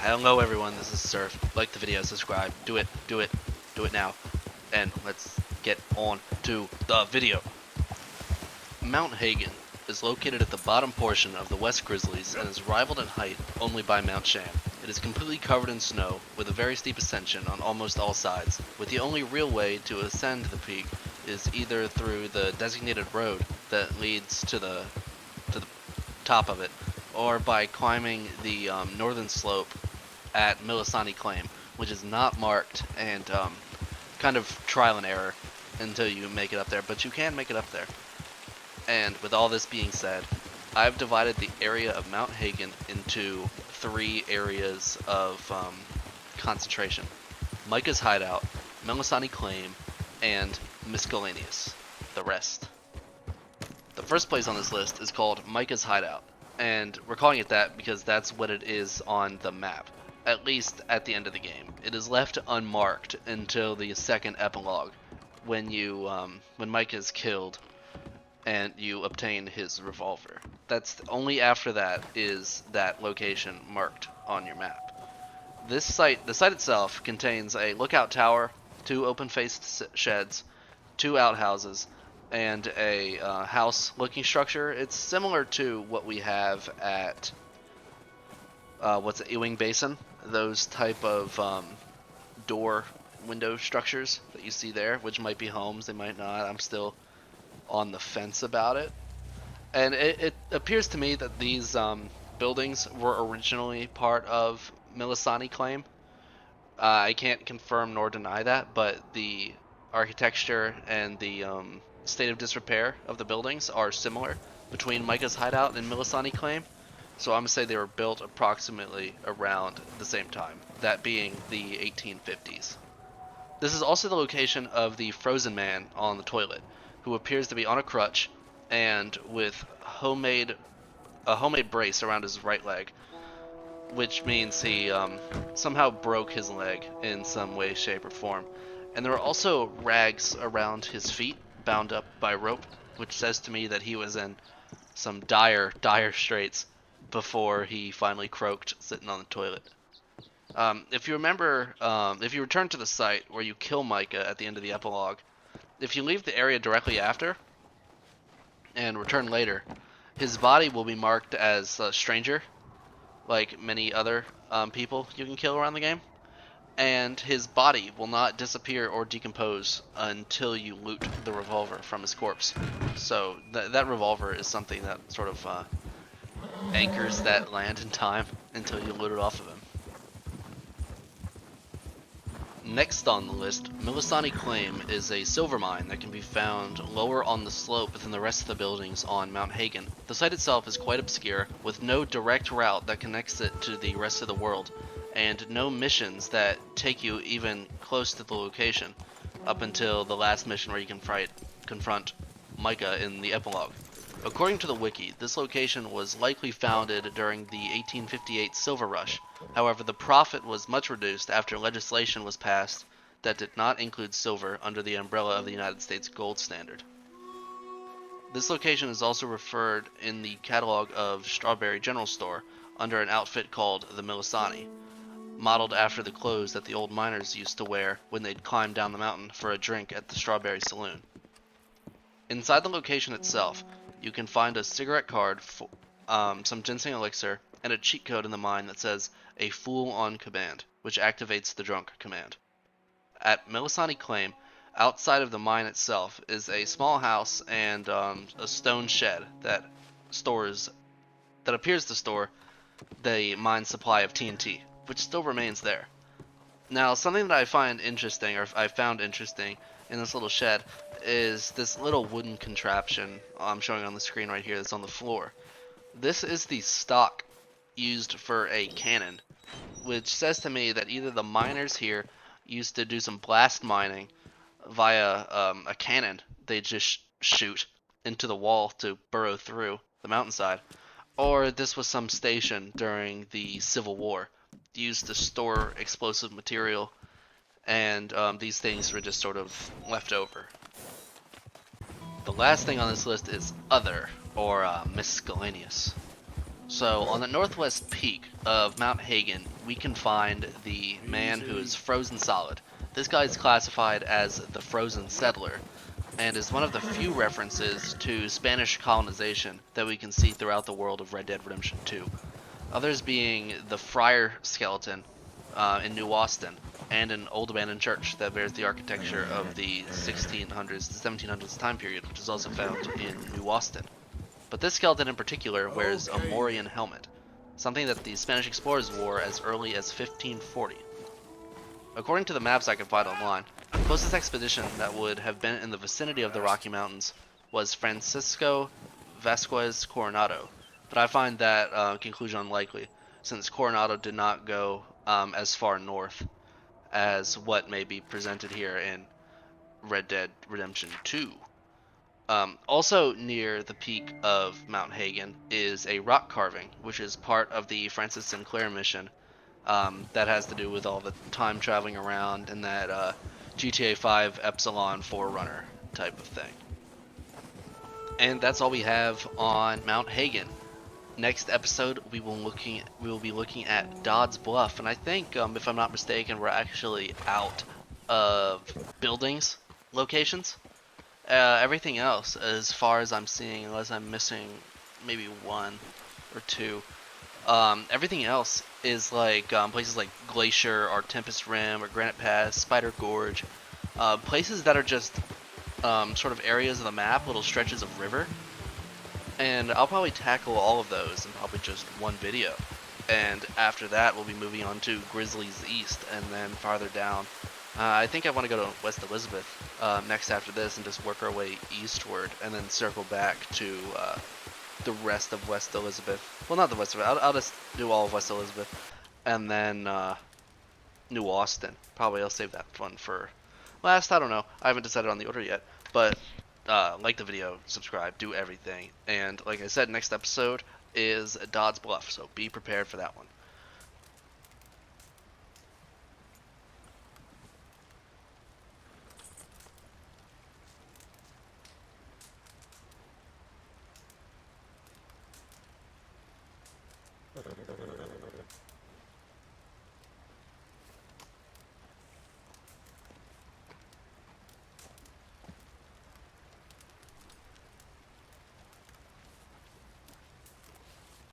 Hello everyone, this is Surf. Like the video, subscribe, do it now. And let's get on to the video. Mount Hagan is located at the bottom portion of the West Grizzlies and is rivaled in height only by Mount Shan. It is completely covered in snow, with a very steep ascension on almost all sides, with the only real way to ascend the peak is either through the designated road that leads to the top of it, or by climbing the northern slope at Millesani Claim, which is not marked and kind of trial and error until you make it up there, but you can make it up there. And with all this being said, I've divided the area of Mount Hagan into 3 areas of concentration: Micahs Hideout, Millesani Claim, and Miscellaneous. The rest. The first place on this list is called Micahs Hideout, and we're calling it that because that's what it is on the map, at least at the end of the game. It is left unmarked until the second epilogue, when Micah is killed and you obtain his revolver. That's only after that is that location marked on your map. The site itself contains a lookout tower, 2 open-faced sheds, 2 outhouses, and a house-looking structure. It's similar to what we have at Ewing Basin. Those type of door window structures that you see there, which might be homes, they might not. I'm still on the fence about it. And it appears to me that these buildings were originally part of Millesani Claim. I can't confirm nor deny that, but the architecture and the state of disrepair of the buildings are similar between Micah's Hideout and Millesani Claim. So I'm going to say they were built approximately around the same time, that being the 1850s. This is also the location of the frozen man on the toilet, who appears to be on a crutch and with a homemade brace around his right leg, which means he somehow broke his leg in some way, shape, or form. And there are also rags around his feet, bound up by rope, which says to me that he was in some dire straits before he finally croaked sitting on the toilet. If you remember, if you return to the site where you kill Micah at the end of the epilogue, if you leave the area directly after and return later, his body will be marked as a stranger, like many other people you can kill around the game, and his body will not disappear or decompose until you loot the revolver from his corpse. So that revolver is something that sort of anchors that land in time until you loot it off of him. Next on the list, Millesani Claim is a silver mine that can be found lower on the slope than the rest of the buildings on Mount Hagan. The site itself is quite obscure, with no direct route that connects it to the rest of the world, and no missions that take you even close to the location, up until the last mission where you can confront Micah in the epilogue. According to the wiki, this location was likely founded during the 1858 Silver Rush. However, the profit was much reduced after legislation was passed that did not include silver under the umbrella of the United States gold standard. This location is also referred in the catalog of Strawberry General Store under an outfit called the Millesani, modeled after the clothes that the old miners used to wear when they'd climb down the mountain for a drink at the Strawberry Saloon. Inside the location itself, you can find a cigarette card, some ginseng elixir, and a cheat code in the mine that says "A Fool on Command," which activates the drunk command. At Millesani Claim, outside of the mine itself, is a small house and a stone shed that appears to store the mine's supply of TNT, which still remains there. Now, something that I found interesting in this little shed is this little wooden contraption I'm showing on the screen right here that's on the floor. This is the stock used for a cannon, which says to me that either the miners here used to do some blast mining via a cannon they just shoot into the wall to burrow through the mountainside, or this was some station during the Civil War used to store explosive material, and these things were just sort of left over. The last thing on this list is Other, or Miscellaneous. So on the northwest peak of Mount Hagan, we can find the man who is frozen solid. This guy is classified as the frozen settler, and is one of the few references to Spanish colonization that we can see throughout the world of Red Dead Redemption 2. Others being the friar skeleton in New Austin, and an old abandoned church that bears the architecture of the 1600s to 1700s time period, which is also found in New Austin. But this skeleton in particular wears a Morian helmet, something that the Spanish explorers wore as early as 1540. According to the maps I could find online, the closest expedition that would have been in the vicinity of the Rocky Mountains was Francisco Vasquez Coronado, but I find that conclusion unlikely, since Coronado did not go as far north as what may be presented here in Red Dead Redemption 2. Also near the peak of Mount Hagan is a rock carving, which is part of the Francis Sinclair mission that has to do with all the time traveling around and that GTA 5 Epsilon Forerunner type of thing. And that's all we have on Mount Hagan. Next episode, we will be looking at Dodd's Bluff, and I think, if I'm not mistaken, we're actually out of buildings locations. Everything else, as far as I'm seeing, unless I'm missing maybe one or two, everything else is like places like Glacier or Tempest Rim or Granite Pass, Spider Gorge, places that are just sort of areas of the map, little stretches of river. And I'll probably tackle all of those in probably just one video. And after that, we'll be moving on to Grizzlies East, and then farther down. I think I want to go to West Elizabeth next after this and just work our way eastward, and then circle back to the rest of West Elizabeth. Well, not the West of it. I'll just do all of West Elizabeth, and then New Austin. Probably I'll save that one for last. I don't know. I haven't decided on the order yet, but like the video, subscribe, do everything. And like I said, next episode is Dodd's Bluff, so be prepared for that one.